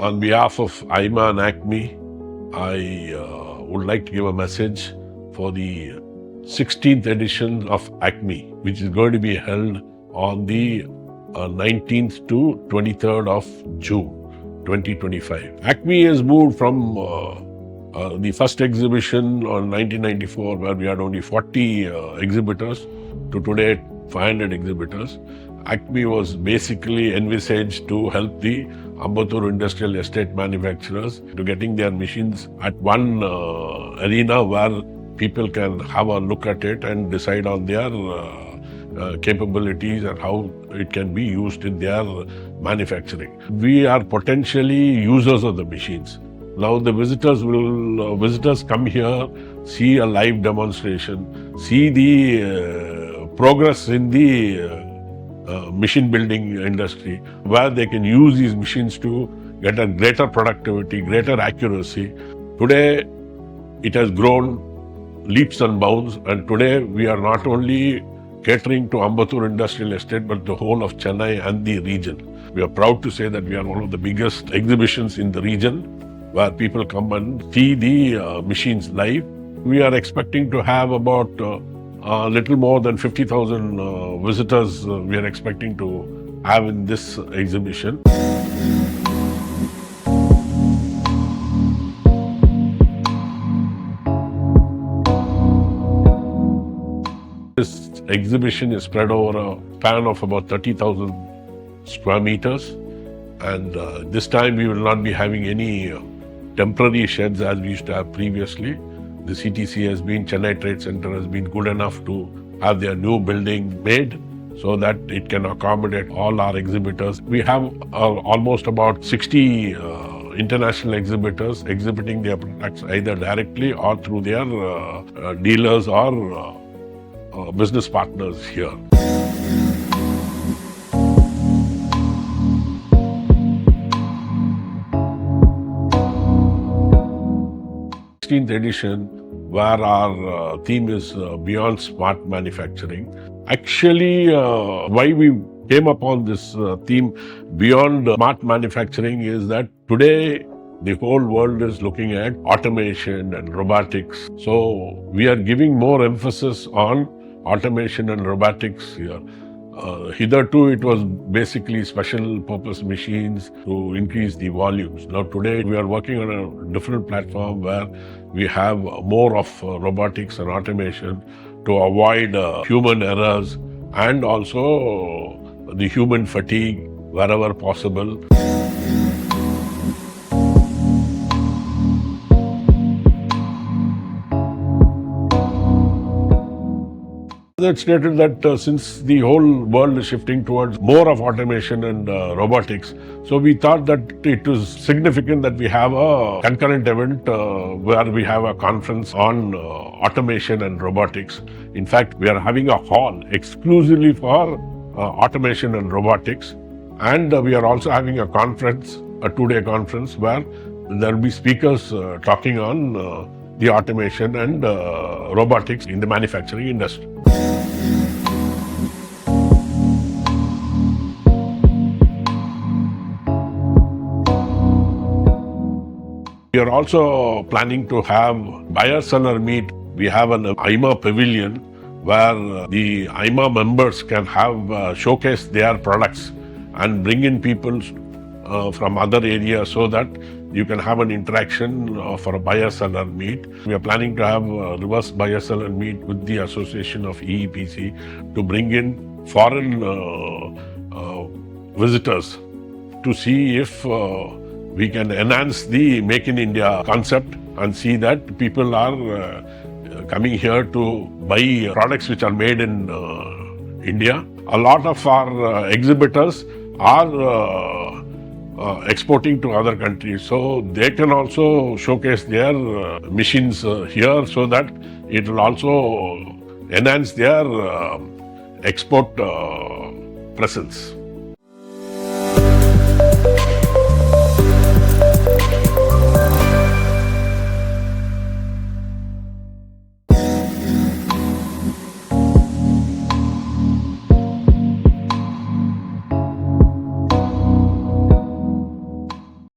On behalf of ACMEE and ACMEE, I would like to give a message for the 16th edition of ACMEE, which is going to be held on the 19th to 23rd of June 2025. ACMEE has moved from the first exhibition on 1994, where we had only 40 exhibitors, to today 500 exhibitors. ACMEE was basically envisaged to help the Ambattur industrial estate manufacturers to getting their machines at one arena where people can have a look at it and decide on their capabilities and how it can be used in their manufacturing. We are potentially users of the machines. Now the visitors come here, see a live demonstration, see the progress in the machine building industry, where they can use these machines to get a greater productivity, greater accuracy. Today, it has grown leaps and bounds, and today we are not only catering to Ambattur Industrial Estate, but the whole of Chennai and the region. We are proud to say that we are one of the biggest exhibitions in the region, where people come and see the machines live. We are expecting to have about a little more than 50,000 visitors we are expecting to have in this exhibition. This exhibition is spread over a span of about 30,000 square meters, and this time we will not be having any temporary sheds as we used to have previously. The Chennai Trade Center has been good enough to have their new building made so that it can accommodate all our exhibitors. We have almost about 60 international exhibitors exhibiting their products either directly or through their dealers or business partners here. 16th edition, where our theme is Beyond Smart Manufacturing. Actually, why we came upon this theme Beyond Smart Manufacturing is that today the whole world is looking at automation and robotics. So we are giving more emphasis on automation and robotics here. Hitherto, it was basically special purpose machines to increase the volumes. Now today, we are working on a different platform where we have more of robotics and automation to avoid human errors and also the human fatigue wherever possible. It stated that since the whole world is shifting towards more of automation and robotics, so we thought that it was significant that we have a concurrent event where we have a conference on automation and robotics. In fact, we are having a hall exclusively for automation and robotics, and we are also having a conference, a two-day conference, where there will be speakers talking on the automation and robotics in the manufacturing industry. We are also planning to have buyer-seller meet. We have an ACMEE pavilion where the ACMEE members can have showcase their products and bring in people from other areas so that you can have an interaction for a buyer-seller meet. We are planning to have a reverse buyer-seller meet with the Association of EEPC to bring in foreign visitors to see if we can enhance the Make in India concept and see that people are coming here to buy products which are made in India. A lot of our exhibitors are exporting to other countries, so they can also showcase their machines here so that it will also enhance their export presence.